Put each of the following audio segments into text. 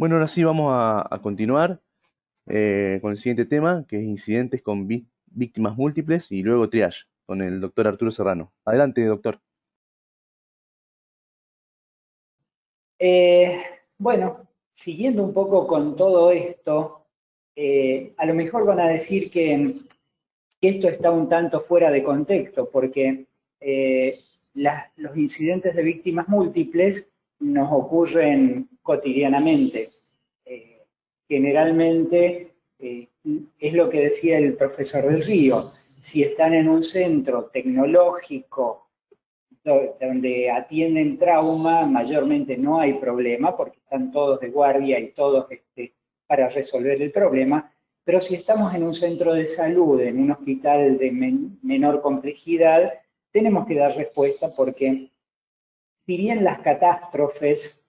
Bueno, ahora sí vamos a continuar con el siguiente tema, que es incidentes con víctimas múltiples y luego triage, con el doctor Arturo Serrano. Adelante, doctor. Eh, bueno, siguiendo un poco con todo esto, a lo mejor van a decir que esto está un tanto fuera de contexto, porque eh, los incidentes de víctimas múltiples nos ocurren cotidianamente. Eh, Generalmente es lo que decía el profesor del Río, si están en un centro tecnológico donde atienden trauma, mayormente no hay problema porque están todos de guardia y todos para resolver el problema, pero si estamos en un centro de salud, en un hospital de menor complejidad, tenemos que dar respuesta porque si bien las catástrofes,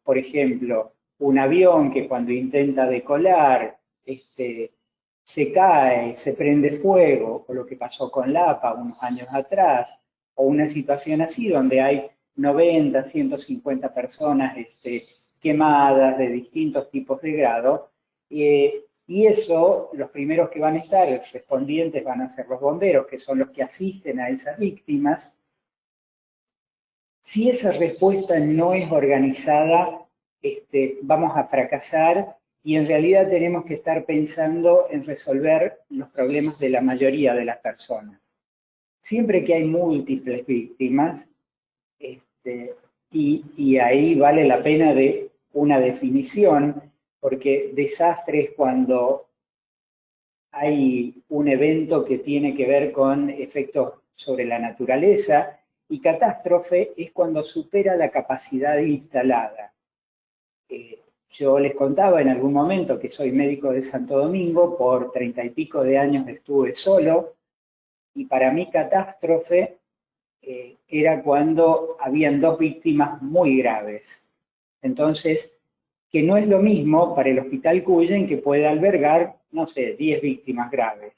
por ejemplo, un avión que cuando intenta decolar, se cae, se prende fuego, o lo que pasó con Lapa unos años atrás, o una situación así donde hay 90, 150 personas quemadas de distintos tipos de grado, y eso, los primeros que van a estar respondientes van a ser los bomberos, que son los que asisten a esas víctimas. Si esa respuesta no es organizada, vamos a fracasar y en realidad tenemos que estar pensando en resolver los problemas de la mayoría de las personas. Siempre que hay múltiples víctimas, este, y ahí vale la pena de una definición, porque desastre es cuando hay un evento que tiene que ver con efectos sobre la naturaleza y catástrofe es cuando supera la capacidad instalada. Yo les contaba en algún momento que soy médico de Santo Domingo, por 30 y pico de años estuve solo y para mí catástrofe era cuando habían dos víctimas muy graves. Entonces, que no es lo mismo para el Hospital Cuyen que puede albergar, no sé, 10 víctimas graves.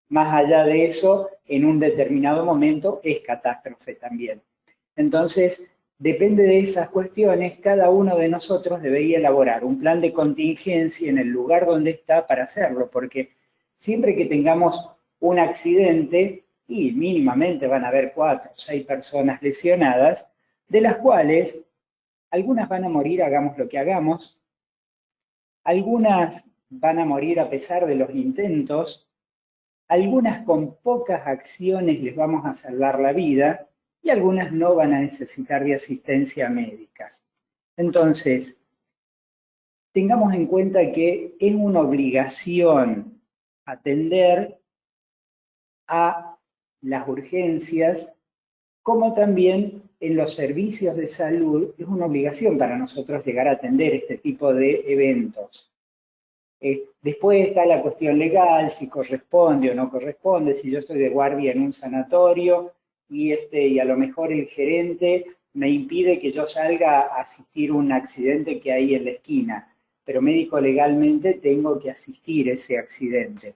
Más allá de eso, en un determinado momento es catástrofe también. Entonces, depende de esas cuestiones, cada uno de nosotros debería elaborar un plan de contingencia en el lugar donde está para hacerlo, porque siempre que tengamos un accidente, y mínimamente van a haber 4 o 6 personas lesionadas, de las cuales algunas van a morir, hagamos lo que hagamos, algunas van a morir a pesar de los intentos, algunas con pocas acciones les vamos a salvar la vida y algunas no van a necesitar de asistencia médica. Entonces, tengamos en cuenta que es una obligación atender a las urgencias, como también en los servicios de salud es una obligación para nosotros llegar a atender este tipo de eventos. Después está la cuestión legal, si corresponde o no corresponde, si yo estoy de guardia en un sanatorio y a lo mejor el gerente me impide que yo salga a asistir a un accidente que hay en la esquina, pero médico legalmente tengo que asistir a ese accidente.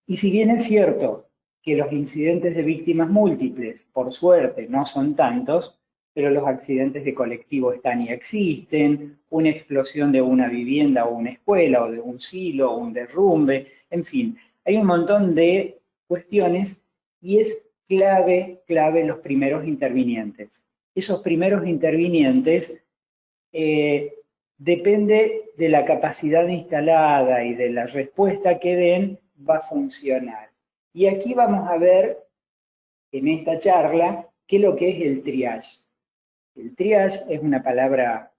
Y si bien es cierto que los incidentes de víctimas múltiples, por suerte, no son tantos, pero los accidentes de colectivo están y existen, una explosión de una vivienda o una escuela o de un silo o un derrumbe, en fin, hay un montón de cuestiones y es clave los primeros intervinientes. Esos primeros intervinientes eh, depende de la capacidad instalada y de la respuesta que den, va a funcionar. Y aquí vamos a ver en esta charla qué es lo que es el triage. El triage es una palabra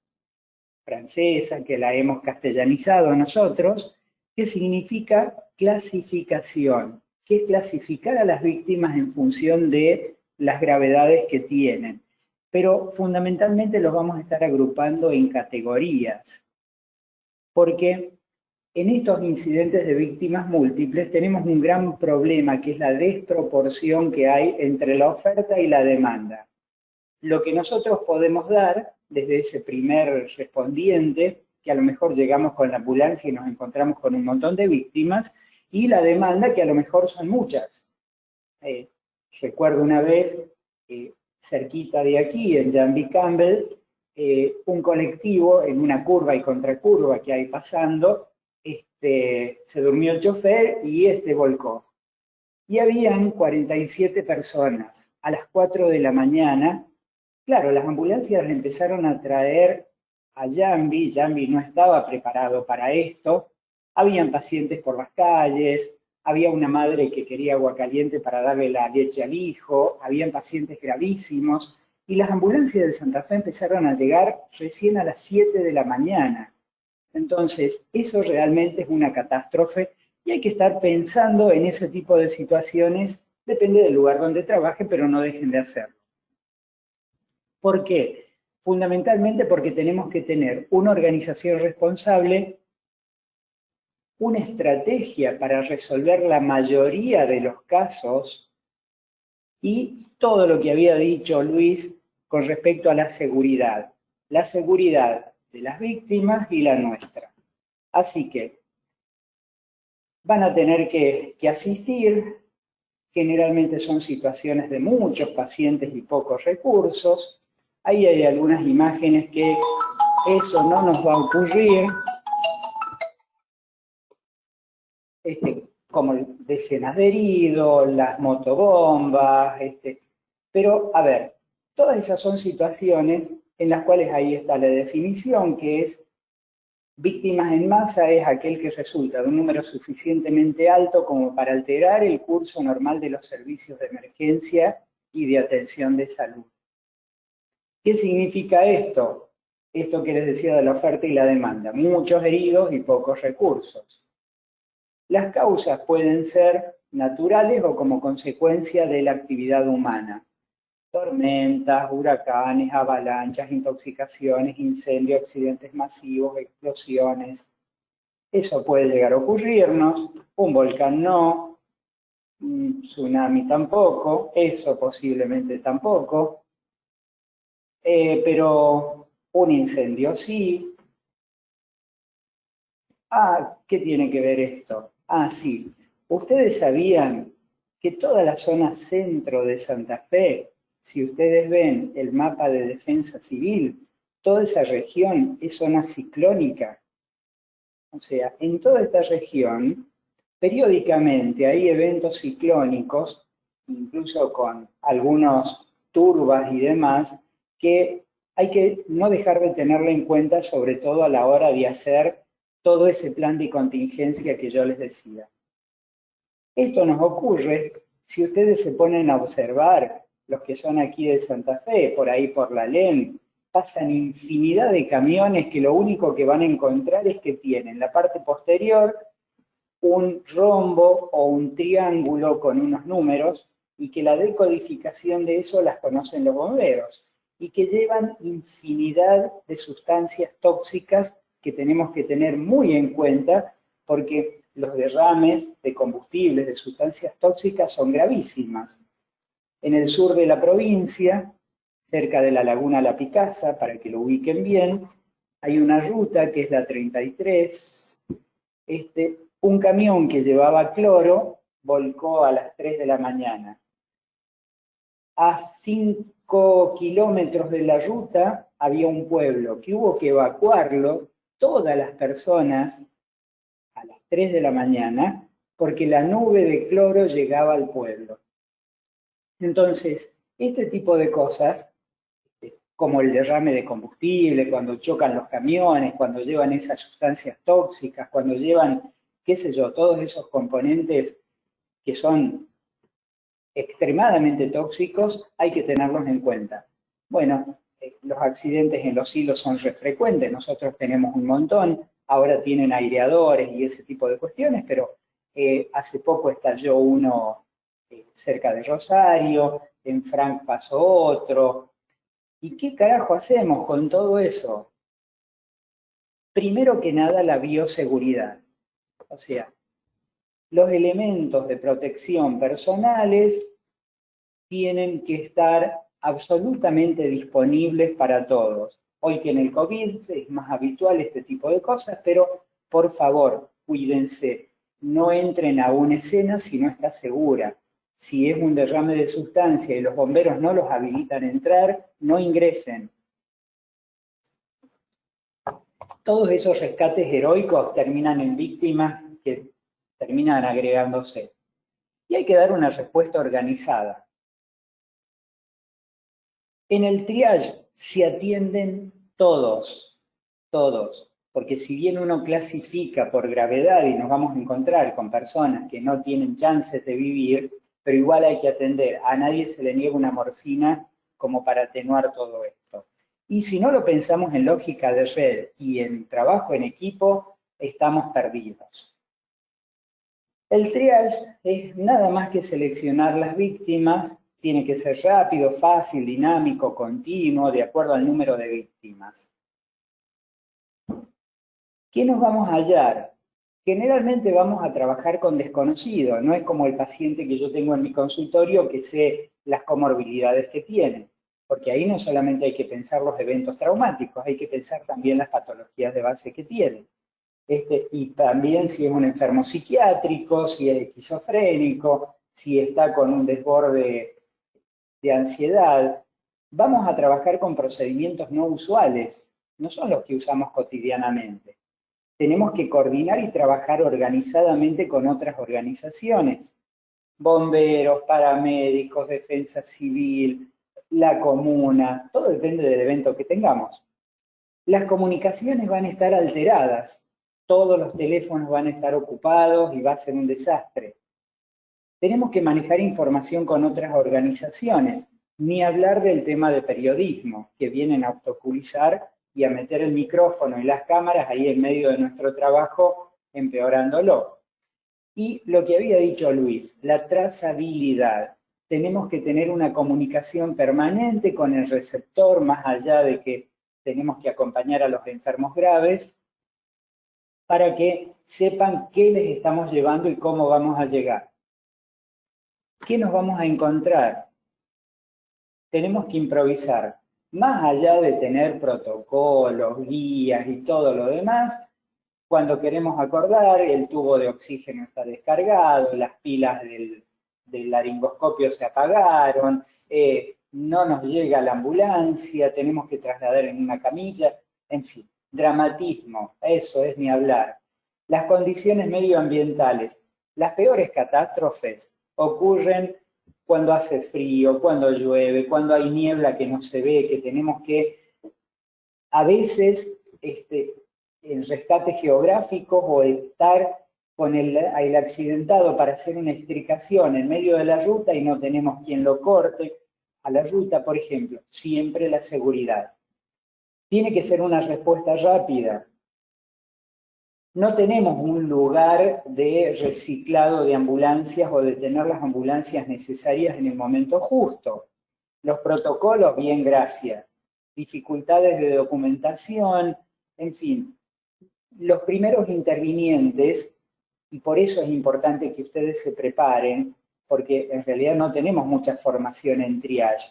francesa que la hemos castellanizado nosotros, que significa clasificación, que es clasificar a las víctimas en función de las gravedades que tienen. Pero fundamentalmente los vamos a estar agrupando en categorías, porque en estos incidentes de víctimas múltiples tenemos un gran problema, que es la desproporción que hay entre la oferta y la demanda. Lo que nosotros podemos dar desde ese primer respondiente, que a lo mejor llegamos con la ambulancia y nos encontramos con un montón de víctimas, y la demanda, que a lo mejor son muchas. Eh, Recuerdo una vez, cerquita de aquí, en Janby Campbell, un colectivo en una curva y contracurva que hay pasando, se durmió el chofer y volcó. Y habían 47 personas. A las 4 de la mañana, claro, las ambulancias empezaron a traer a Jambi. Jambi no estaba preparado para esto. Habían pacientes por las calles, había una madre que quería agua caliente para darle la leche al hijo, habían pacientes gravísimos, y las ambulancias de Santa Fe empezaron a llegar recién a las 7 de la mañana. Entonces, eso realmente es una catástrofe y hay que estar pensando en ese tipo de situaciones, depende del lugar donde trabaje, pero no dejen de hacerlo. ¿Por qué? Fundamentalmente porque tenemos que tener una organización responsable, una estrategia para resolver la mayoría de los casos y todo lo que había dicho Luis con respecto a la seguridad de las víctimas y la nuestra. Así que van a tener que asistir, generalmente son situaciones de muchos pacientes y pocos recursos. Ahí hay algunas imágenes que eso no nos va a ocurrir, como decenas de heridos, las motobombas, pero a ver, todas esas son situaciones en las cuales ahí está la definición, que es víctimas en masa es aquel que resulta de un número suficientemente alto como para alterar el curso normal de los servicios de emergencia y de atención de salud. ¿Qué significa esto? Esto que les decía de la oferta y la demanda, muchos heridos y pocos recursos. Las causas pueden ser naturales o como consecuencia de la actividad humana. Tormentas, huracanes, avalanchas, intoxicaciones, incendios, accidentes masivos, explosiones. Eso puede llegar a ocurrirnos, un volcán no, un tsunami tampoco, eso posiblemente tampoco, pero un incendio sí. Ah, ¿qué tiene que ver esto? Ah, sí. ¿Ustedes sabían que toda la zona centro de Santa Fe, si ustedes ven el mapa de defensa civil, toda esa región es zona ciclónica? O sea, en toda esta región, periódicamente hay eventos ciclónicos, incluso con algunos turbas y demás, que hay que no dejar de tenerlo en cuenta, sobre todo a la hora de hacer todo ese plan de contingencia que yo les decía. Esto nos ocurre si ustedes se ponen a observar, los que son aquí de Santa Fe, por ahí por la LEN, pasan infinidad de camiones que lo único que van a encontrar es que tienen en la parte posterior un rombo o un triángulo con unos números y que la decodificación de eso las conocen los bomberos y que llevan infinidad de sustancias tóxicas que tenemos que tener muy en cuenta porque los derrames de combustibles, de sustancias tóxicas son gravísimas. En el sur de la provincia, cerca de la laguna La Picasa, para que lo ubiquen bien, hay una ruta que es la 33. Un camión que llevaba cloro volcó a las 3 de la mañana. A 5 kilómetros de la ruta había un pueblo que hubo que evacuarlo, todas las personas, a las 3 de la mañana, porque la nube de cloro llegaba al pueblo. Entonces, este tipo de cosas, como el derrame de combustible, cuando chocan los camiones, cuando llevan esas sustancias tóxicas, cuando llevan, qué sé yo, todos esos componentes que son extremadamente tóxicos, hay que tenerlos en cuenta. Bueno, los accidentes en los hilos son re frecuentes, nosotros tenemos un montón, ahora tienen aireadores y ese tipo de cuestiones, pero hace poco estalló uno cerca de Rosario, en Frank pasó otro. ¿Y qué carajo hacemos con todo eso? Primero que nada, la bioseguridad. O sea, los elementos de protección personales tienen que estar absolutamente disponibles para todos. Hoy que en el COVID es más habitual este tipo de cosas, pero por favor, cuídense, no entren a una escena si no está segura. Si es un derrame de sustancia y los bomberos no los habilitan a entrar, no ingresen. Todos esos rescates heroicos terminan en víctimas que terminan agregándose. Y hay que dar una respuesta organizada. En el triage se atienden todos, porque si bien uno clasifica por gravedad y nos vamos a encontrar con personas que no tienen chances de vivir, pero igual hay que atender. A nadie se le niega una morfina como para atenuar todo esto. Y si no lo pensamos en lógica de red y en trabajo en equipo, estamos perdidos. El triage es nada más que seleccionar las víctimas, tiene que ser rápido, fácil, dinámico, continuo, de acuerdo al número de víctimas. ¿Qué nos vamos a hallar? Generalmente vamos a trabajar con desconocidos, no es como el paciente que yo tengo en mi consultorio que sé las comorbilidades que tiene, porque ahí no solamente hay que pensar los eventos traumáticos, hay que pensar también las patologías de base que tiene. Y también si es un enfermo psiquiátrico, si es esquizofrénico, si está con un desborde de ansiedad. Vamos a trabajar con procedimientos no usuales, no son los que usamos cotidianamente. Tenemos que coordinar y trabajar organizadamente con otras organizaciones, bomberos, paramédicos, defensa civil, la comuna, todo depende del evento que tengamos. Las comunicaciones van a estar alteradas, todos los teléfonos van a estar ocupados y va a ser un desastre. Tenemos que manejar información con otras organizaciones, ni hablar del tema de periodismo, que vienen a obstaculizar y a meter el micrófono y las cámaras ahí en medio de nuestro trabajo, empeorándolo. Y lo que había dicho Luis, la trazabilidad. Tenemos que tener una comunicación permanente con el receptor, más allá de que tenemos que acompañar a los enfermos graves, para que sepan qué les estamos llevando y cómo vamos a llegar. ¿Qué nos vamos a encontrar? Tenemos que improvisar. Más allá de tener protocolos, guías y todo lo demás, cuando queremos acordar, el tubo de oxígeno está descargado, las pilas del laringoscopio se apagaron, no nos llega la ambulancia, tenemos que trasladar en una camilla, en fin, dramatismo, eso es ni hablar. Las condiciones medioambientales, las peores catástrofes ocurren cuando hace frío, cuando llueve, cuando hay niebla que no se ve, que tenemos que, a veces, en rescates geográficos o estar con el accidentado para hacer una extricación en medio de la ruta y no tenemos quien lo corte a la ruta, por ejemplo, siempre la seguridad. Tiene que ser una respuesta rápida. No tenemos un lugar de reciclado de ambulancias o de tener las ambulancias necesarias en el momento justo. Los protocolos, bien, gracias. Dificultades de documentación, en fin. Los primeros intervinientes, y por eso es importante que ustedes se preparen, porque en realidad no tenemos mucha formación en triage.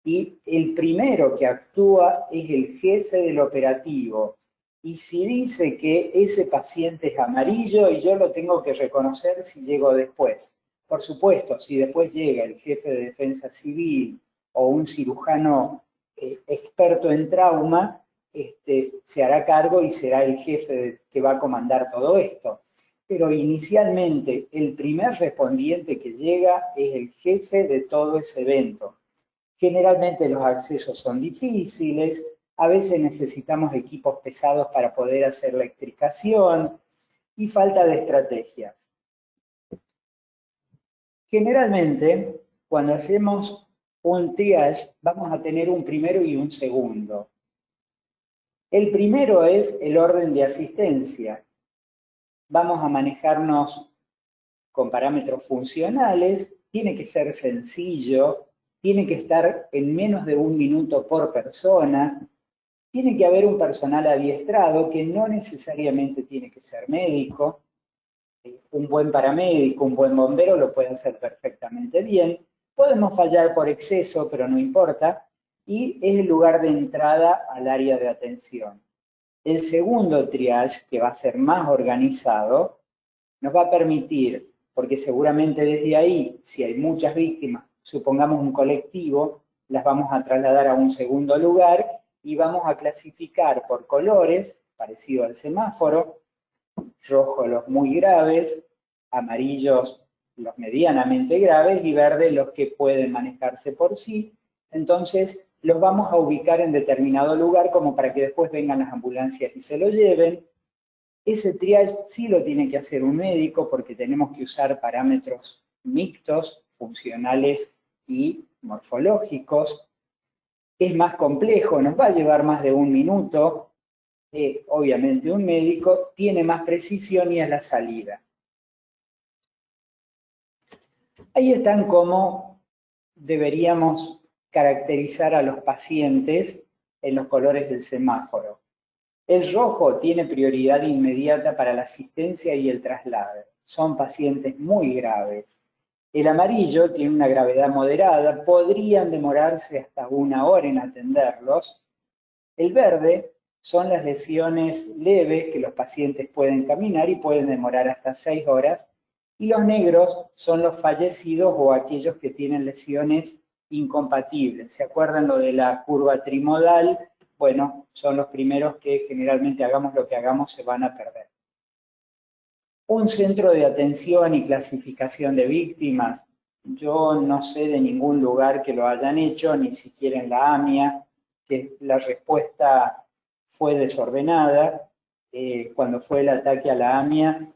Y el primero que actúa es el jefe del operativo. Y si dice que ese paciente es amarillo y yo lo tengo que reconocer si llego después. Por supuesto, si después llega el jefe de defensa civil o un cirujano experto en trauma, se hará cargo y será el jefe que va a comandar todo esto. Pero inicialmente el primer respondiente que llega es el jefe de todo ese evento. Generalmente los accesos son difíciles, a veces necesitamos equipos pesados para poder hacer la extricación y falta de estrategias. Generalmente, cuando hacemos un triage, vamos a tener un primero y un segundo. El primero es el orden de asistencia. Vamos a manejarnos con parámetros funcionales, tiene que ser sencillo, tiene que estar en menos de 1 minuto por persona, tiene que haber un personal adiestrado que no necesariamente tiene que ser médico, un buen paramédico, un buen bombero lo puede hacer perfectamente bien, podemos fallar por exceso, pero no importa, y es el lugar de entrada al área de atención. El segundo triage, que va a ser más organizado, nos va a permitir, porque seguramente desde ahí, si hay muchas víctimas, supongamos un colectivo, las vamos a trasladar a un segundo lugar y vamos a clasificar por colores parecido al semáforo, rojo los muy graves, amarillos los medianamente graves y verde los que pueden manejarse por sí. Entonces los vamos a ubicar en determinado lugar como para que después vengan las ambulancias y se lo lleven. Ese triage sí lo tiene que hacer un médico porque tenemos que usar parámetros mixtos, funcionales y morfológicos. Es más complejo, nos va a llevar más de un minuto. Obviamente un médico tiene más precisión y es la salida. Ahí están cómo deberíamos caracterizar a los pacientes en los colores del semáforo. El rojo tiene prioridad inmediata para la asistencia y el traslado. Son pacientes muy graves. El amarillo tiene una gravedad moderada, podrían demorarse hasta 1 hora en atenderlos. El verde son las lesiones leves que los pacientes pueden caminar y pueden demorar hasta 6 horas. Y los negros son los fallecidos o aquellos que tienen lesiones incompatibles. ¿Se acuerdan lo de la curva trimodal? Bueno, son los primeros que generalmente hagamos lo que hagamos se van a perder. Un centro de atención y clasificación de víctimas. Yo no sé de ningún lugar que lo hayan hecho, ni siquiera en la AMIA, que la respuesta fue desordenada. Cuando fue el ataque a la AMIA,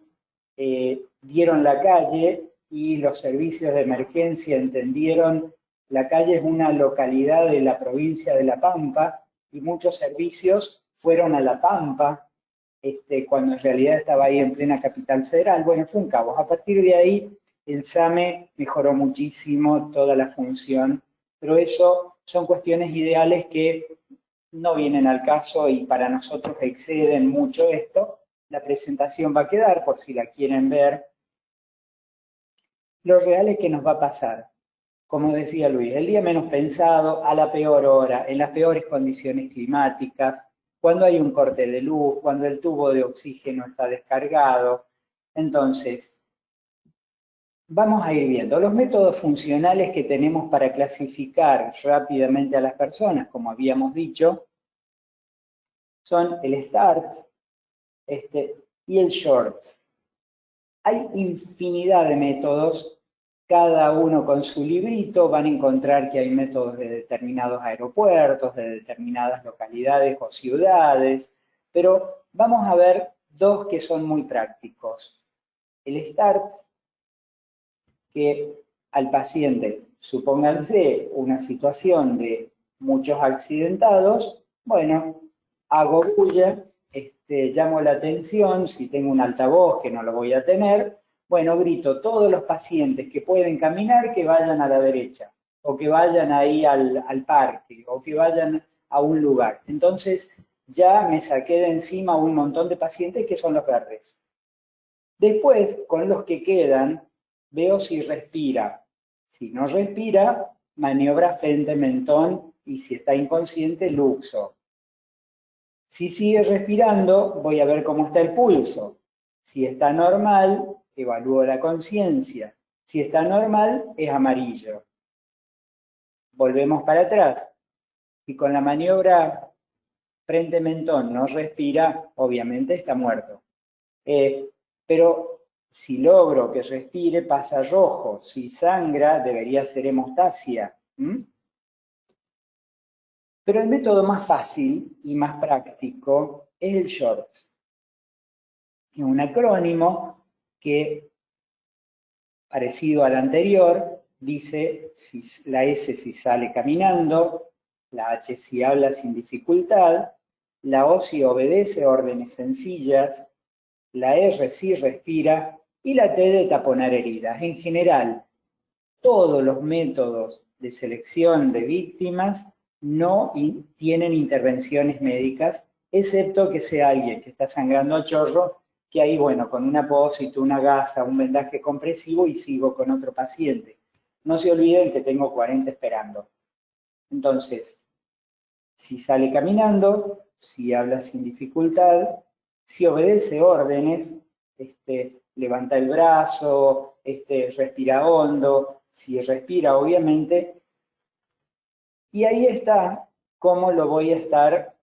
dieron la calle y los servicios de emergencia entendieron la calle es una localidad de la provincia de La Pampa y muchos servicios fueron a La Pampa cuando en realidad estaba ahí en plena capital federal. Bueno, fue un caos. A partir de ahí el SAME mejoró muchísimo toda la función, pero eso son cuestiones ideales que no vienen al caso y para nosotros exceden mucho esto. La presentación va a quedar por si la quieren ver. Lo real es que nos va a pasar, como decía Luis, el día menos pensado, a la peor hora, en las peores condiciones climáticas, cuando hay un corte de luz, cuando el tubo de oxígeno está descargado. Entonces, vamos a ir viendo los métodos funcionales que tenemos para clasificar rápidamente a las personas, como habíamos dicho, son el START y el SHORT. Hay infinidad de métodos, cada uno con su librito, van a encontrar que hay métodos de determinados aeropuertos, de determinadas localidades o ciudades, pero vamos a ver dos que son muy prácticos. El START, que al paciente, supónganse una situación de muchos accidentados, bueno, hago bulla, llamo la atención, si tengo un altavoz que no lo voy a tener, bueno, grito todos los pacientes que pueden caminar que vayan a la derecha, o que vayan ahí al parque, o que vayan a un lugar. Entonces ya me saqué de encima un montón de pacientes que son los verdes. Después, con los que quedan, veo si respira. Si no respira, maniobra frente mentón y si está inconsciente, luxo. Si sigue respirando, voy a ver cómo está el pulso. Si está normal, evalúo la conciencia. Si está normal, es amarillo. Volvemos para atrás. Si con la maniobra frente-mentón no respira, obviamente está muerto. Pero si logro que respire, pasa rojo. Si sangra, debería ser hemostasia. Pero el método más fácil y más práctico es el SHORT. Es un acrónimo que, parecido al anterior, dice si la S si sale caminando, la H si habla sin dificultad, la O si obedece órdenes sencillas, la R si respira y la T de taponar heridas. En general, todos los métodos de selección de víctimas no tienen intervenciones médicas, excepto que sea alguien que está sangrando a chorro, que ahí, bueno, con un apósito, una gasa, un vendaje compresivo y sigo con otro paciente. No se olviden que tengo 40 esperando. Entonces, si sale caminando, si habla sin dificultad, si obedece órdenes, levanta el brazo, respira hondo, si respira obviamente, y ahí está cómo lo voy a estar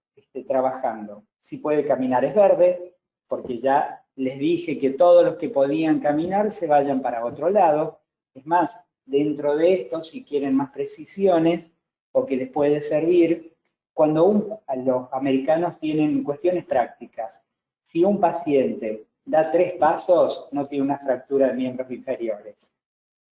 trabajando. Si puede caminar es verde, porque ya les dije que todos los que podían caminar se vayan para otro lado. Es más, dentro de esto, si quieren más precisiones o que les puede servir, cuando los americanos tienen cuestiones prácticas, si un paciente da 3 pasos, no tiene una fractura de miembros inferiores.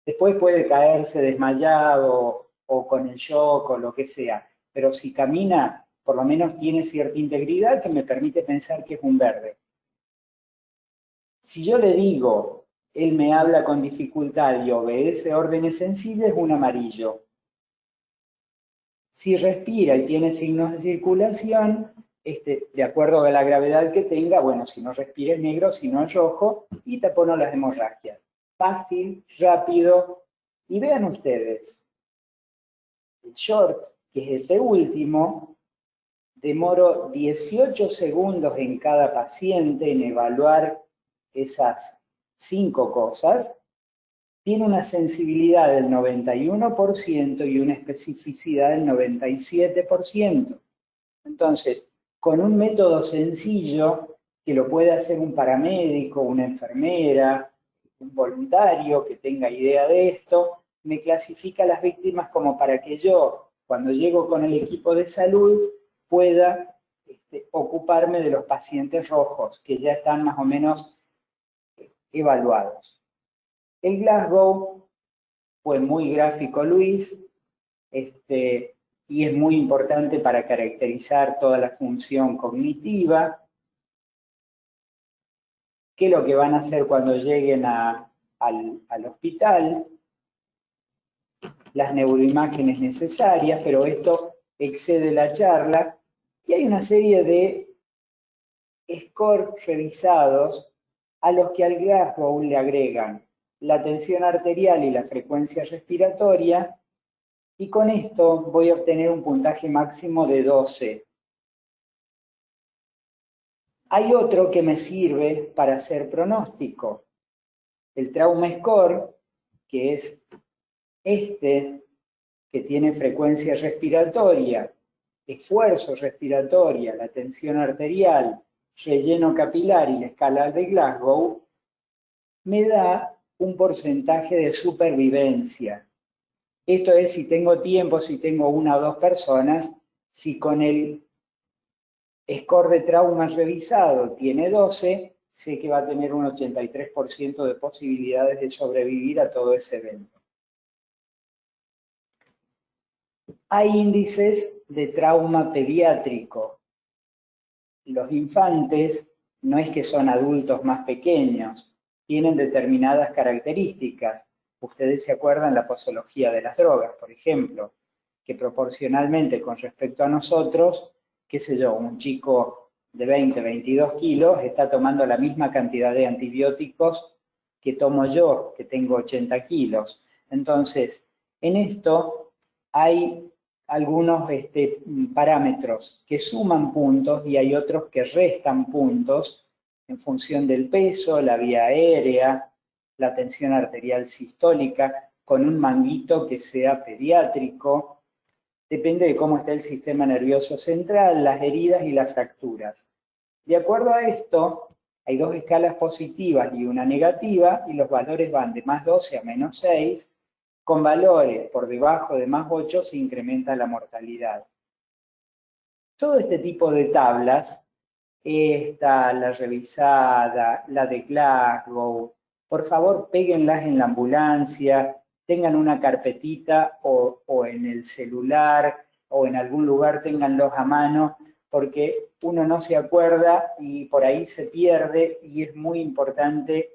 Después puede caerse desmayado o con el shock o lo que sea, pero si camina, por lo menos tiene cierta integridad que me permite pensar que es un verde. Si yo le digo, él me habla con dificultad y obedece órdenes sencillas, es un amarillo. Si respira y tiene signos de circulación, de acuerdo a la gravedad que tenga, bueno, si no respira es negro, si no es rojo, y tapono las hemorragias. Fácil, rápido, y vean ustedes, el short, que es este último, demoro 18 segundos en cada paciente en evaluar esas 5 cosas, tiene una sensibilidad del 91% y una especificidad del 97%. Entonces, con un método sencillo que lo puede hacer un paramédico, una enfermera, un voluntario que tenga idea de esto, me clasifica las víctimas como para que yo, cuando llego con el equipo de salud, pueda ocuparme de los pacientes rojos, que ya están más o menos evaluados. El Glasgow fue muy gráfico, Luis, y es muy importante para caracterizar toda la función cognitiva. ¿Qué es lo que van a hacer cuando lleguen al hospital? Las neuroimágenes necesarias, pero esto excede la charla. Y hay una serie de scores revisados a los que al Glasgow le agregan la tensión arterial y la frecuencia respiratoria, y con esto voy a obtener un puntaje máximo de 12. Hay otro que me sirve para hacer pronóstico, el Trauma Score, que es que tiene frecuencia respiratoria, esfuerzo respiratoria, la tensión arterial, relleno capilar y la escala de Glasgow, me da un porcentaje de supervivencia. Esto es si tengo tiempo, si tengo 1 o 2 personas, si con el score de trauma revisado tiene 12, sé que va a tener un 83% de posibilidades de sobrevivir a todo ese evento. Hay índices de trauma pediátrico. Los infantes no es que son adultos más pequeños, tienen determinadas características. Ustedes se acuerdan la posología de las drogas, por ejemplo, que proporcionalmente con respecto a nosotros, qué sé yo, un chico de 20, 22 kilos está tomando la misma cantidad de antibióticos que tomo yo, que tengo 80 kilos. Entonces, en esto hay algunos parámetros que suman puntos y hay otros que restan puntos en función del peso, la vía aérea, la tensión arterial sistólica, con un manguito que sea pediátrico. Depende de cómo está el sistema nervioso central, las heridas y las fracturas. De acuerdo a esto, hay 2 escalas positivas y una negativa, y los valores van de más 12 a menos 6, con valores por debajo de más 8 se incrementa la mortalidad. Todo este tipo de tablas, esta, la revisada, la de Glasgow, por favor péguenlas en la ambulancia, tengan una carpetita o en el celular o en algún lugar ténganlos a mano, porque uno no se acuerda y por ahí se pierde, y es muy importante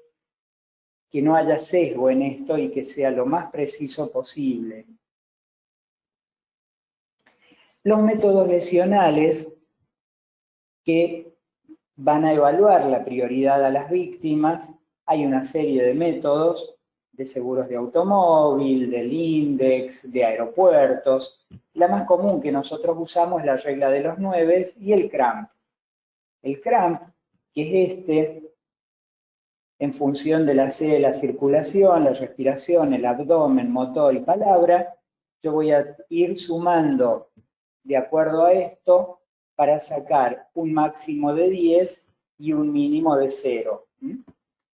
que no haya sesgo en esto y que sea lo más preciso posible. Los métodos lesionales que van a evaluar la prioridad a las víctimas, hay una serie de métodos de seguros de automóvil, del INDEX, de aeropuertos. La más común que nosotros usamos es la regla de los 9 y el CRAMP. El CRAMP, que es en función de la C de la circulación, la respiración, el abdomen, motor y palabra, yo voy a ir sumando de acuerdo a esto para sacar un máximo de 10 y un mínimo de 0.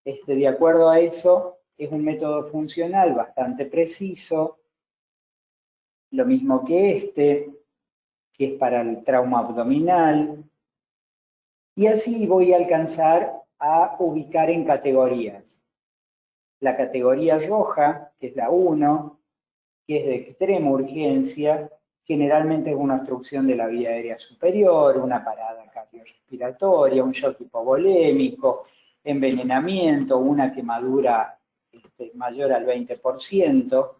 De acuerdo a eso, es un método funcional bastante preciso, lo mismo que es para el trauma abdominal, y así voy a alcanzar a ubicar en categorías. La categoría roja, que es la 1, que es de extrema urgencia, generalmente es una obstrucción de la vía aérea superior, una parada cardiorrespiratoria, un shock hipovolémico, envenenamiento, una quemadura mayor al 20%.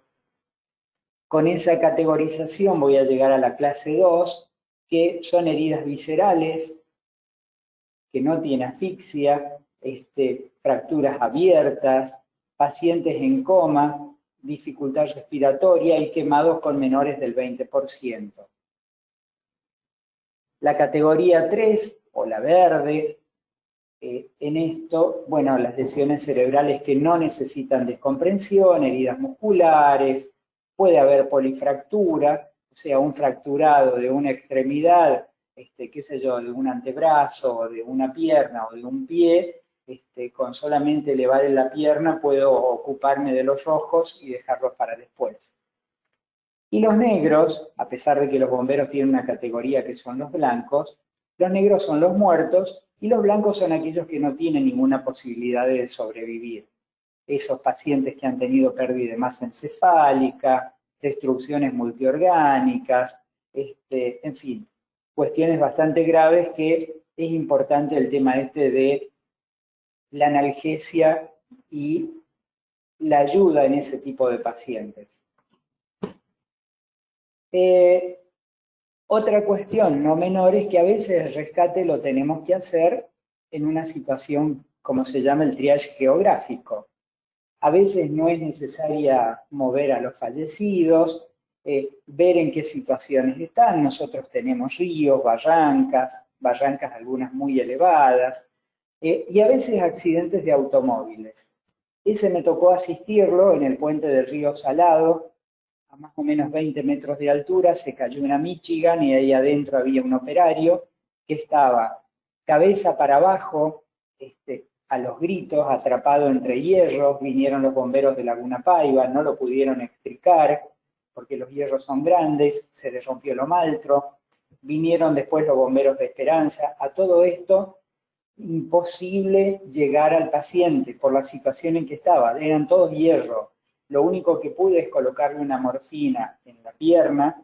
Con esa categorización voy a llegar a la clase 2, que son heridas viscerales, que no tienen asfixia, fracturas abiertas, pacientes en coma, dificultad respiratoria y quemados con menores del 20%. La categoría 3, o la verde, en esto, bueno, las lesiones cerebrales que no necesitan descomprensión, heridas musculares, puede haber polifractura, o sea, un fracturado de una extremidad, qué sé yo, de un antebrazo, o de una pierna o de un pie, con solamente elevar la pierna puedo ocuparme de los rojos y dejarlos para después. Y los negros, a pesar de que los bomberos tienen una categoría que son los blancos, los negros son los muertos y los blancos son aquellos que no tienen ninguna posibilidad de sobrevivir. Esos pacientes que han tenido pérdida de masa encefálica, destrucciones multiorgánicas, en fin, cuestiones bastante graves que es importante el tema de la analgesia y la ayuda en ese tipo de pacientes. Otra cuestión no menor es que a veces el rescate lo tenemos que hacer en una situación, como se llama el triage geográfico. A veces no es necesaria mover a los fallecidos, ver en qué situaciones están. Nosotros tenemos ríos, barrancas algunas muy elevadas, y a veces accidentes de automóviles. Ese me tocó asistirlo en el puente del río Salado, a más o menos 20 metros de altura, se cayó una Michigan y ahí adentro había un operario que estaba cabeza para abajo, a los gritos, atrapado entre hierros. Vinieron los bomberos de Laguna Paiva, no lo pudieron extricar porque los hierros son grandes, se le rompió el homaltro. Vinieron después los bomberos de Esperanza. A todo esto, imposible llegar al paciente por la situación en que estaba, eran todos hierro. Lo único que pude es colocarle una morfina en la pierna,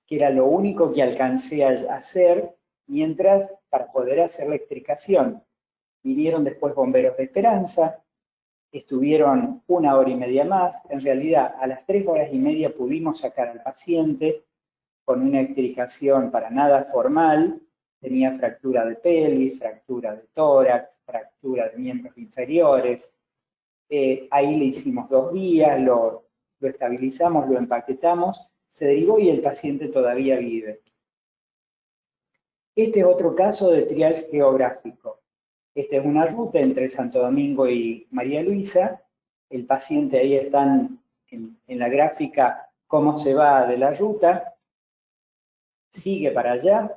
que era lo único que alcancé a hacer, mientras, para poder hacer la extricación. Vinieron después bomberos de Esperanza, estuvieron 1 hora y media más, en realidad a las 3 horas y media pudimos sacar al paciente con una extricación para nada formal. Tenía fractura de pelvis, fractura de tórax, fractura de miembros inferiores. Ahí le hicimos 2 vías, lo estabilizamos, lo empaquetamos, se derivó y el paciente todavía vive. Este es otro caso de triage geográfico. Esta es una ruta entre Santo Domingo y María Luisa. El paciente, ahí están en la gráfica cómo se va de la ruta. Sigue para allá,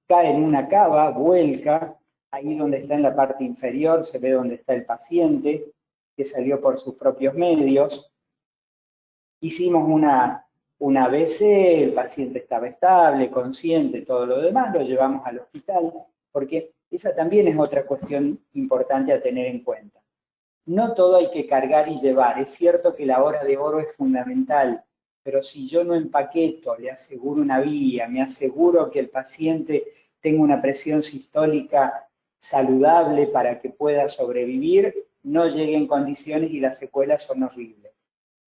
cae en una cava, vuelca. Ahí donde está en la parte inferior se ve donde está el paciente, que salió por sus propios medios. Hicimos una ABC, el paciente estaba estable, consciente, todo lo demás, lo llevamos al hospital, porque esa también es otra cuestión importante a tener en cuenta. No todo hay que cargar y llevar. Es cierto que la hora de oro es fundamental, pero si yo no empaqueto, le aseguro una vía, me aseguro que el paciente tenga una presión sistólica saludable para que pueda sobrevivir, no llegue en condiciones y las secuelas son horribles.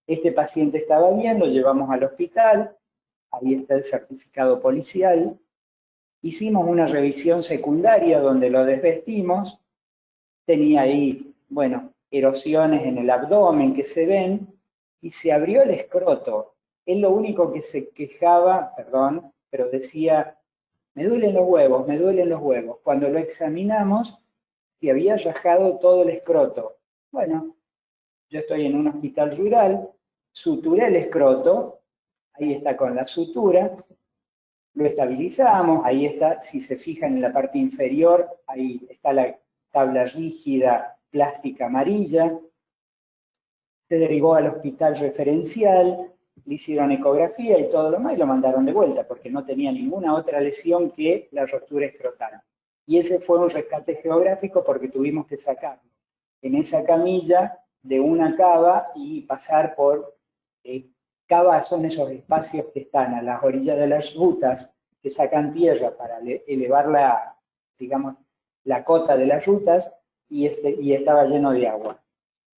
Este paciente estaba bien, lo llevamos al hospital, ahí está el certificado policial. Hicimos una revisión secundaria donde lo desvestimos, tenía ahí, bueno, erosiones en el abdomen que se ven, y se abrió el escroto. Él lo único que se quejaba, perdón, pero decía, me duelen los huevos, me duelen los huevos. Cuando lo examinamos, se había rajado todo el escroto. Bueno, yo estoy en un hospital rural, suturé el escroto, ahí está con la sutura, Lo estabilizamos, ahí está, si se fijan en la parte inferior, ahí está la tabla rígida plástica amarilla. Se derivó al hospital referencial, le hicieron ecografía y todo lo más y lo mandaron de vuelta porque no tenía ninguna otra lesión que la rotura escrotal. Y ese fue un rescate geográfico porque tuvimos que sacarlo en esa camilla de una cava y pasar por cavas, son esos espacios que están a las orillas de las rutas que sacan tierra para elevar la, digamos, la cota de las rutas y estaba lleno de agua.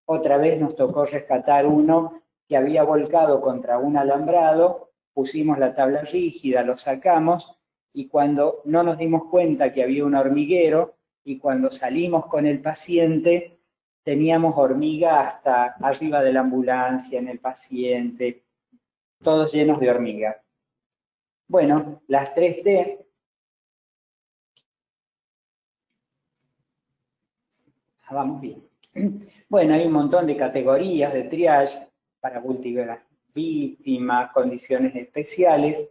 Otra vez nos tocó rescatar uno que había volcado contra un alambrado, pusimos la tabla rígida, lo sacamos y cuando no nos dimos cuenta que había un hormiguero y cuando salimos con el paciente teníamos hormiga hasta arriba de la ambulancia, en el paciente, todos llenos de hormiga. Bueno, las 3T. Vamos bien. Bueno, hay un montón de categorías de triage para múltiples víctimas, condiciones especiales.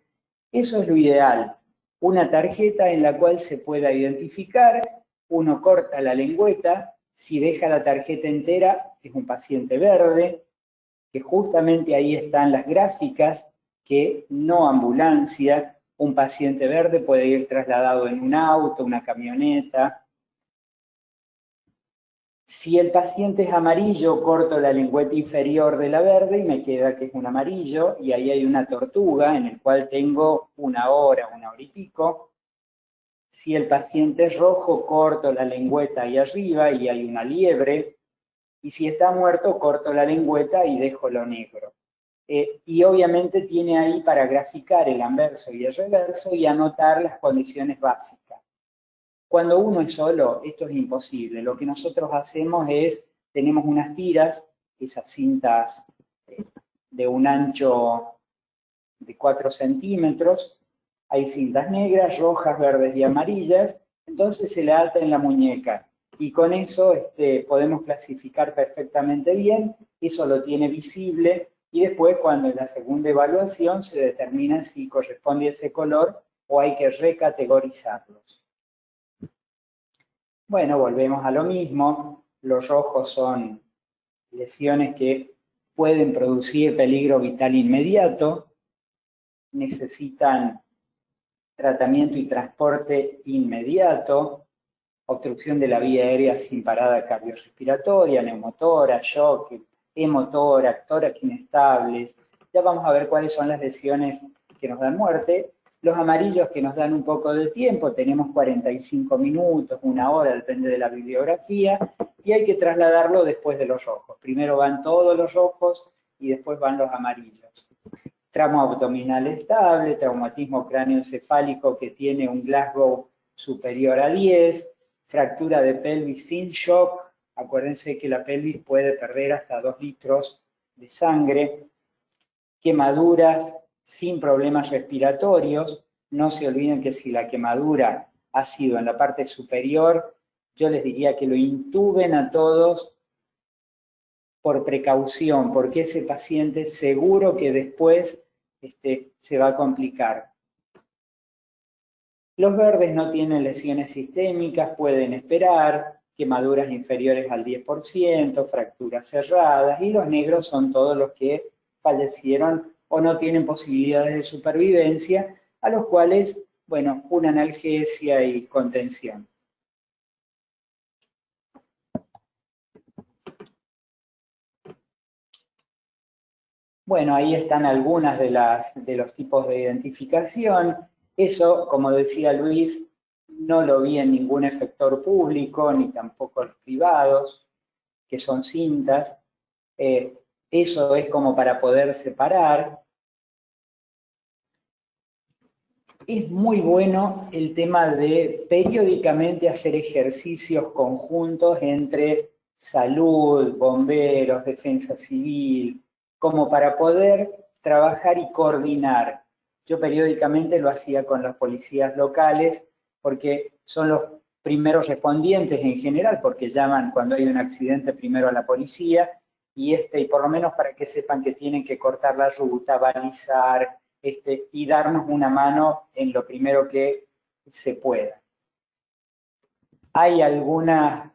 Eso es lo ideal. Una tarjeta en la cual se pueda identificar, uno corta la lengüeta, si deja la tarjeta entera es un paciente verde, que justamente ahí están las gráficas que no ambulancia, un paciente verde puede ir trasladado en un auto, una camioneta. Si el paciente es amarillo, corto la lengüeta inferior de la verde y me queda que es un amarillo, y ahí hay una tortuga en el cual tengo una hora y pico. Si el paciente es rojo, corto la lengüeta ahí arriba y hay una liebre. Y si está muerto, corto la lengüeta y dejo lo negro. Y obviamente tiene ahí para graficar el anverso y el reverso y anotar las condiciones básicas. Cuando uno es solo, esto es imposible. Lo que nosotros hacemos es, tenemos unas tiras, esas cintas de un ancho de 4 centímetros, hay cintas negras, rojas, verdes y amarillas, entonces se la ata en la muñeca. Y con eso podemos clasificar perfectamente bien, eso lo tiene visible, y después cuando en la segunda evaluación se determina si corresponde a ese color o hay que recategorizarlos. Bueno, volvemos a lo mismo. Los rojos son lesiones que pueden producir peligro vital inmediato, necesitan tratamiento y transporte inmediato, obstrucción de la vía aérea sin parada cardiorrespiratoria, neumotora, shock, hemotora, tórax inestables. Ya vamos a ver cuáles son las lesiones que nos dan muerte. Los amarillos que nos dan un poco de tiempo, tenemos 45 minutos, una hora, depende de la bibliografía, y hay que trasladarlo después de los rojos. Primero van todos los rojos y después van los amarillos. Tramo abdominal estable, traumatismo cráneoencefálico que tiene un Glasgow superior a 10, fractura de pelvis sin shock, acuérdense que la pelvis puede perder hasta 2 litros de sangre, quemaduras sin problemas respiratorios, no se olviden que si la quemadura ha sido en la parte superior, yo les diría que lo intuben a todos por precaución, porque ese paciente seguro que después se va a complicar. Los verdes no tienen lesiones sistémicas, pueden esperar, quemaduras inferiores al 10%, fracturas cerradas, y los negros son todos los que fallecieron o no tienen posibilidades de supervivencia, a los cuales, bueno, una analgesia y contención. Bueno, ahí están algunas de los tipos de identificación. Eso, como decía Luis, no lo vi en ningún efector público, ni tampoco los privados, que son cintas. Eso es como para poder separar. Es muy bueno el tema de periódicamente hacer ejercicios conjuntos entre salud, bomberos, defensa civil, como para poder trabajar y coordinar. Yo periódicamente lo hacía con las policías locales porque son los primeros respondientes en general, porque llaman cuando hay un accidente primero a la policía, y por lo menos para que sepan que tienen que cortar la ruta, balizar, y darnos una mano en lo primero que se pueda. Hay algunas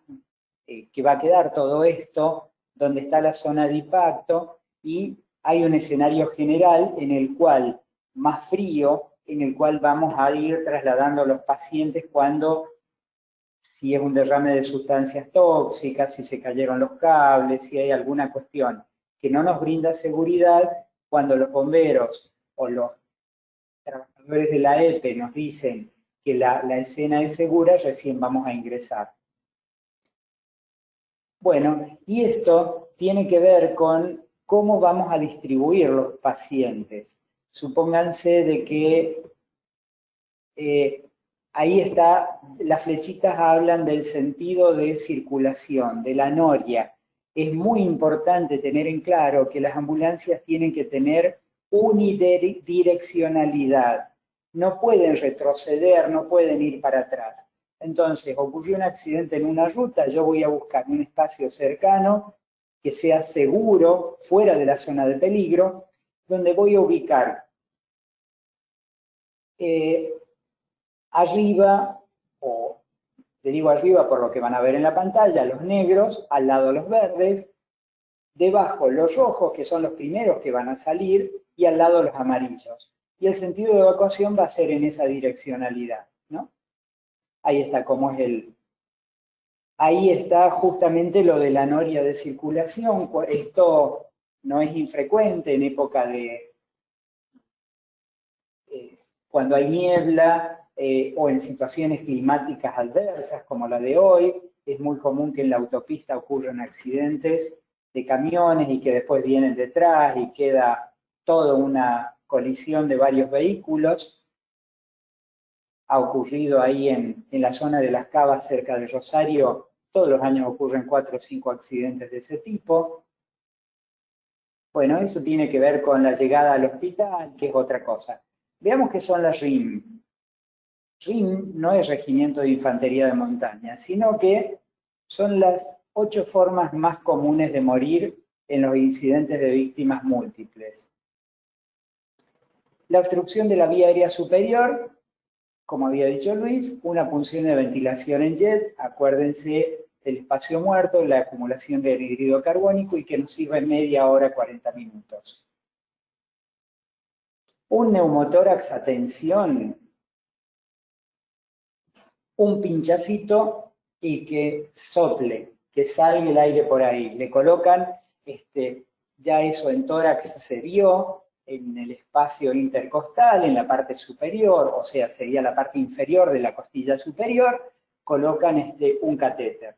que va a quedar todo esto, donde está la zona de impacto, y hay un escenario general en el cual, más frío, en el cual vamos a ir trasladando a los pacientes cuando, si es un derrame de sustancias tóxicas, si se cayeron los cables, si hay alguna cuestión que no nos brinda seguridad, cuando los bomberos o los trabajadores de la EPE nos dicen que la escena es segura, recién vamos a ingresar. Bueno, y esto tiene que ver con cómo vamos a distribuir los pacientes. Supónganse de que ahí está, las flechitas hablan del sentido de circulación, de la noria. Es muy importante tener en claro que las ambulancias tienen que tener unidireccionalidad. No pueden retroceder, no pueden ir para atrás. Entonces, ocurrió un accidente en una ruta, yo voy a buscar un espacio cercano que sea seguro, fuera de la zona de peligro, donde voy a ubicar arriba, o le digo arriba por lo que van a ver en la pantalla, los negros, al lado los verdes, debajo los rojos, que son los primeros que van a salir, y al lado los amarillos. Y el sentido de evacuación va a ser en esa direccionalidad, ¿no? Ahí está cómo es ahí está justamente lo de la noria de circulación. Esto no es infrecuente en época de cuando hay niebla o en situaciones climáticas adversas como la de hoy. Es muy común que en la autopista ocurran accidentes de camiones y que después vienen detrás y queda toda una colisión de varios vehículos. Ha ocurrido ahí en la zona de Las Cavas, cerca de Rosario, todos los años ocurren 4 o 5 accidentes de ese tipo. Bueno, eso tiene que ver con la llegada al hospital, que es otra cosa. Veamos qué son las RIM. RIM no es Regimiento de Infantería de Montaña, sino que son las 8 formas más comunes de morir en los incidentes de víctimas múltiples. La obstrucción de la vía aérea superior, como había dicho Luis, una punción de ventilación en jet, acuérdense del espacio muerto, la acumulación de anhídrido carbónico y que nos sirve media hora, 40 minutos. Un neumotórax a tensión, un pinchacito y que sople, que salga el aire por ahí. Le colocan, ya eso en tórax se vio, en el espacio intercostal, en la parte superior, o sea, sería la parte inferior de la costilla superior, colocan un catéter.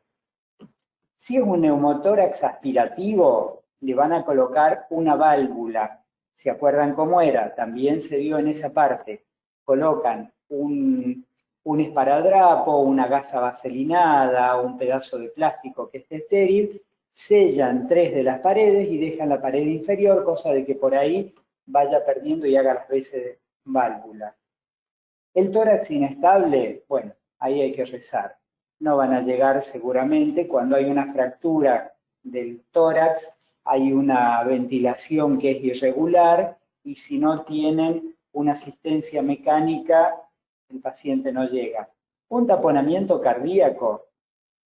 Si es un neumotórax aspirativo, le van a colocar una válvula. ¿Se acuerdan cómo era? También se vio en esa parte. Colocan un esparadrapo, una gasa vaselinada, un pedazo de plástico que esté estéril, sellan 3 de las paredes y dejan la pared inferior, cosa de que por ahí vaya perdiendo y haga las veces de válvula. El tórax inestable, bueno, ahí hay que rezar. No van a llegar seguramente. Cuando hay una fractura del tórax, hay una ventilación que es irregular y si no tienen una asistencia mecánica, el paciente no llega. Un taponamiento cardíaco,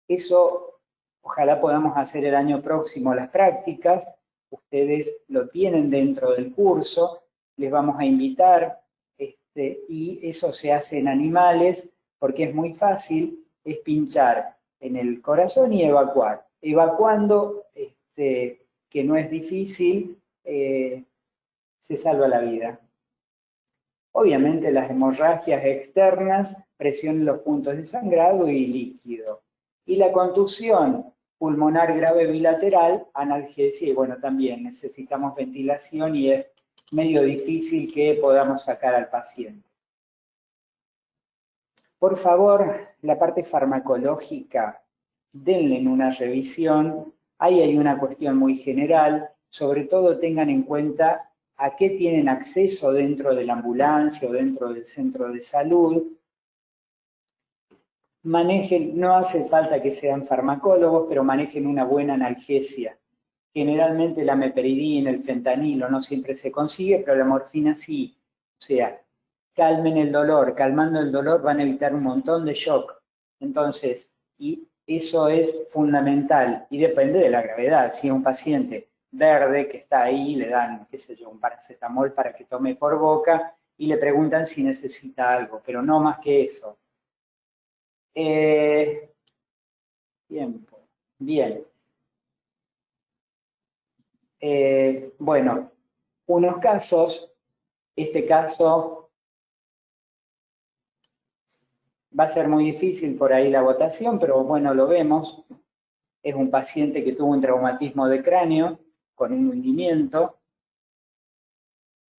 eso ojalá podamos hacer el año próximo las prácticas. Ustedes lo tienen dentro del curso, les vamos a invitar, y eso se hace en animales porque es muy fácil, es pinchar en el corazón y evacuar. Evacuando, que no es difícil, se salva la vida. Obviamente las hemorragias externas presionan los puntos de sangrado y líquido. Y la contusión pulmonar grave bilateral, analgesia, y bueno, también necesitamos ventilación y es medio difícil que podamos sacar al paciente. Por favor, la parte farmacológica, denle en una revisión. Ahí hay una cuestión muy general. Sobre todo tengan en cuenta a qué tienen acceso dentro de la ambulancia o dentro del centro de salud. Manejen, no hace falta que sean farmacólogos, pero manejen una buena analgesia. Generalmente la meperidina, el fentanilo no siempre se consigue, pero la morfina sí. sea, calmen el dolor, calmando el dolor van a evitar un montón de shock. Entonces, y eso es fundamental y depende de la gravedad. Si a un paciente verde que está ahí le dan, qué sé yo, un paracetamol para que tome por boca y le preguntan si necesita algo, pero no más que eso. Tiempo. Bien. Bueno, unos casos, este caso va a ser muy difícil por ahí la votación, pero bueno, lo vemos. Es un paciente que tuvo un traumatismo de cráneo con un hundimiento,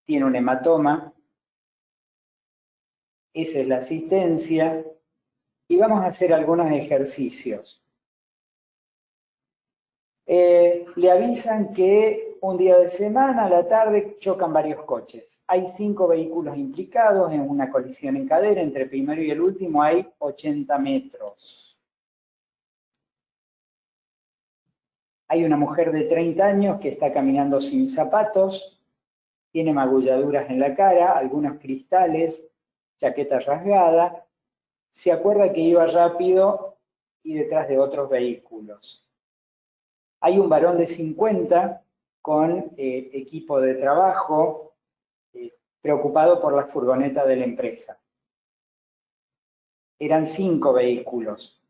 tiene un hematoma, esa es la asistencia, y vamos a hacer algunos ejercicios. Le avisan que un día de semana a la tarde chocan varios coches. Hay 5 vehículos implicados en una colisión en cadera, entre el primero y el último hay 80 metros. Hay una mujer de 30 años que está caminando sin zapatos, tiene magulladuras en la cara, algunos cristales, chaqueta rasgada, se acuerda que iba rápido y detrás de otros vehículos. Hay un varón de 50 con equipo de trabajo, preocupado por la furgoneta de la empresa. Eran 5 vehículos.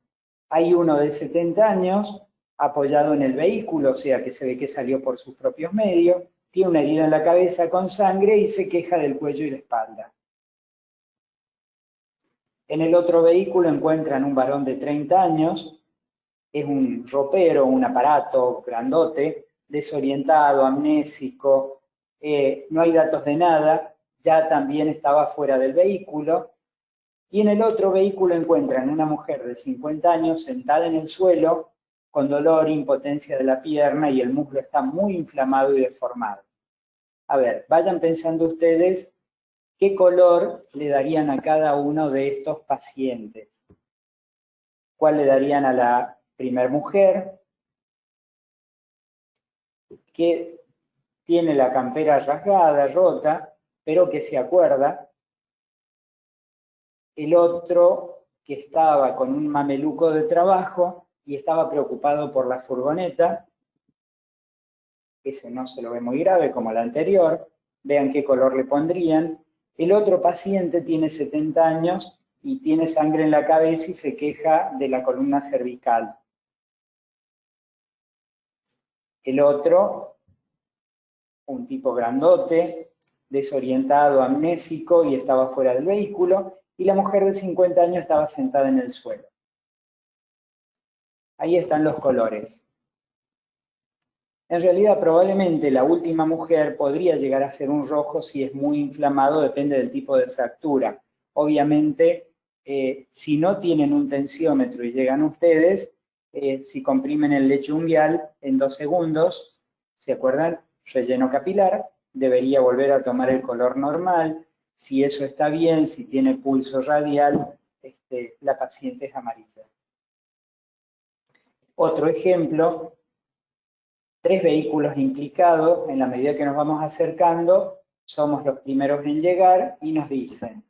Hay uno de 70 años apoyado en el vehículo, o sea que se ve que salió por sus propios medios, tiene una herida en la cabeza con sangre y se queja del cuello y la espalda. En el otro vehículo encuentran un varón de 30 años, es un ropero, un aparato grandote, desorientado, amnésico, no hay datos de nada, ya también estaba fuera del vehículo. Y en el otro vehículo encuentran una mujer de 50 años sentada en el suelo, con dolor, impotencia de la pierna y el muslo está muy inflamado y deformado. A ver, vayan pensando ustedes qué color le darían a cada uno de estos pacientes. ¿Cuál le darían a la primer mujer? Que tiene la campera rasgada, rota, pero que se acuerda. El otro que estaba con un mameluco de trabajo y estaba preocupado por la furgoneta. Ese no se lo ve muy grave como el anterior. Vean qué color le pondrían. El otro paciente tiene 70 años y tiene sangre en la cabeza y se queja de la columna cervical. El otro, un tipo grandote, desorientado, amnésico y estaba fuera del vehículo. Y la mujer de 50 años estaba sentada en el suelo. Ahí están los colores. En realidad, probablemente la última mujer podría llegar a ser un rojo si es muy inflamado, depende del tipo de fractura. Obviamente, si no tienen un tensiómetro y llegan ustedes, si comprimen el leche unguial en 2 segundos, ¿se acuerdan? Relleno capilar, debería volver a tomar el color normal. Si eso está bien, si tiene pulso radial, la paciente es amarilla. Otro ejemplo, 3 vehículos implicados, en la medida que nos vamos acercando, somos los primeros en llegar y nos dicen,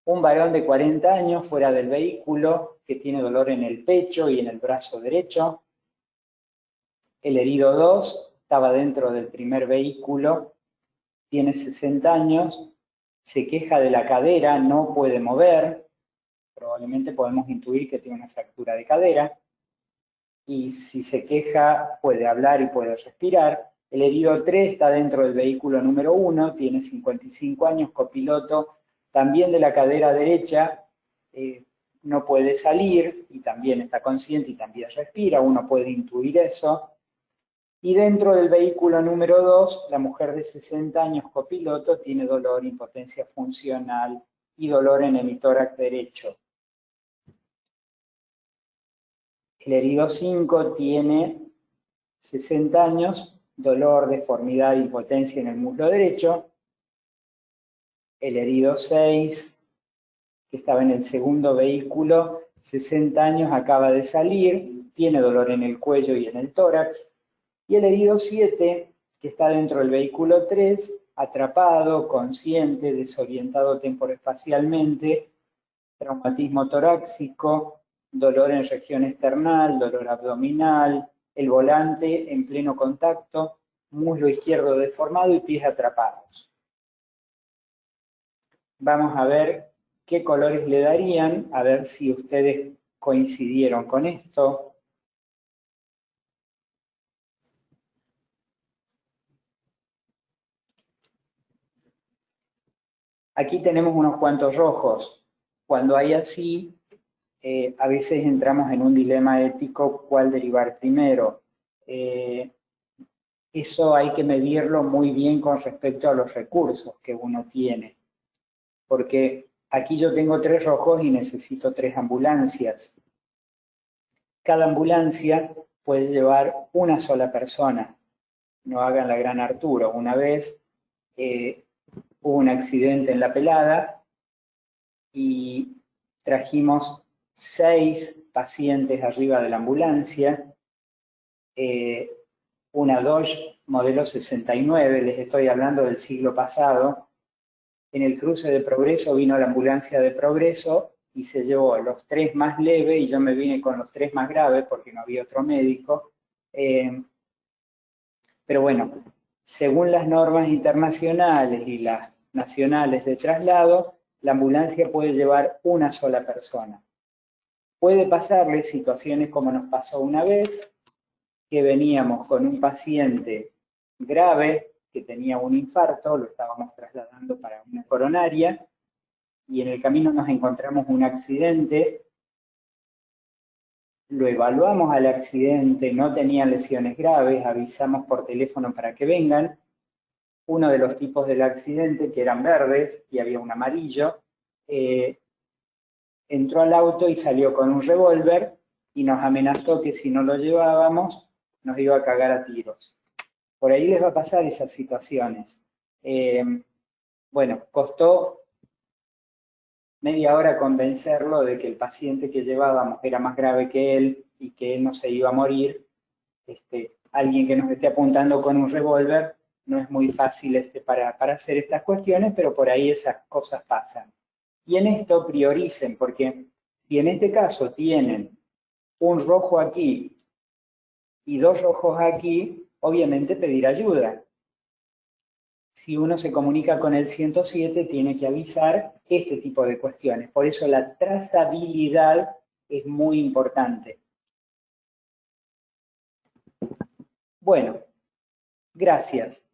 un varón de 40 años fuera del vehículo que tiene dolor en el pecho y en el brazo derecho. El herido 2 estaba dentro del primer vehículo, tiene 60 años, se queja de la cadera, no puede mover, probablemente podemos intuir que tiene una fractura de cadera. Y si se queja puede hablar y puede respirar. El herido 3 está dentro del vehículo número 1, tiene 55 años, copiloto, también de la cadera derecha, no puede salir y también está consciente y también respira, uno puede intuir eso. Y dentro del vehículo número 2, la mujer de 60 años, copiloto, tiene dolor, impotencia funcional y dolor en el tórax derecho. El herido 5 tiene 60 años, dolor, deformidad, impotencia en el muslo derecho. El herido 6, que estaba en el segundo vehículo, 60 años, acaba de salir, tiene dolor en el cuello y en el tórax. Y el herido 7, que está dentro del vehículo 3, atrapado, consciente, desorientado temporoespacialmente, traumatismo torácico, dolor en región esternal, dolor abdominal, el volante en pleno contacto, muslo izquierdo deformado y pies atrapados. Vamos a ver qué colores le darían, a ver si ustedes coincidieron con esto. Aquí tenemos unos cuantos rojos. Cuando hay así, a veces entramos en un dilema ético, ¿cuál derivar primero? Eso hay que medirlo muy bien con respecto a los recursos que uno tiene, porque aquí yo tengo 3 rojos y necesito 3 ambulancias. Cada ambulancia puede llevar una sola persona. No hagan la gran Arturo. Una vez hubo un accidente en La Pelada y trajimos 6 pacientes arriba de la ambulancia, una Dodge modelo 69, les estoy hablando del siglo pasado. En el cruce de Progreso vino la ambulancia de Progreso y se llevó los 3 más leves y yo me vine con los 3 más graves porque no había otro médico. Pero bueno, según las normas internacionales y las nacionales de traslado, la ambulancia puede llevar una sola persona. Puede pasarle situaciones como nos pasó una vez, que veníamos con un paciente grave que tenía un infarto, lo estábamos trasladando para una coronaria, y en el camino nos encontramos un accidente, lo evaluamos al accidente, no tenía lesiones graves, avisamos por teléfono para que vengan. Uno de los tipos del accidente, que eran verdes y había un amarillo, entró al auto y salió con un revólver y nos amenazó que si no lo llevábamos nos iba a cagar a tiros. Por ahí les va a pasar esas situaciones. Bueno, costó media hora convencerlo de que el paciente que llevábamos era más grave que él y que él no se iba a morir. Alguien que nos esté apuntando con un revólver no es muy fácil para hacer estas cuestiones, pero por ahí esas cosas pasan. Y en esto prioricen, porque si en este caso tienen un rojo aquí y 2 rojos aquí, obviamente pedir ayuda. Si uno se comunica con el 107, tiene que avisar este tipo de cuestiones. Por eso la trazabilidad es muy importante. Bueno, gracias.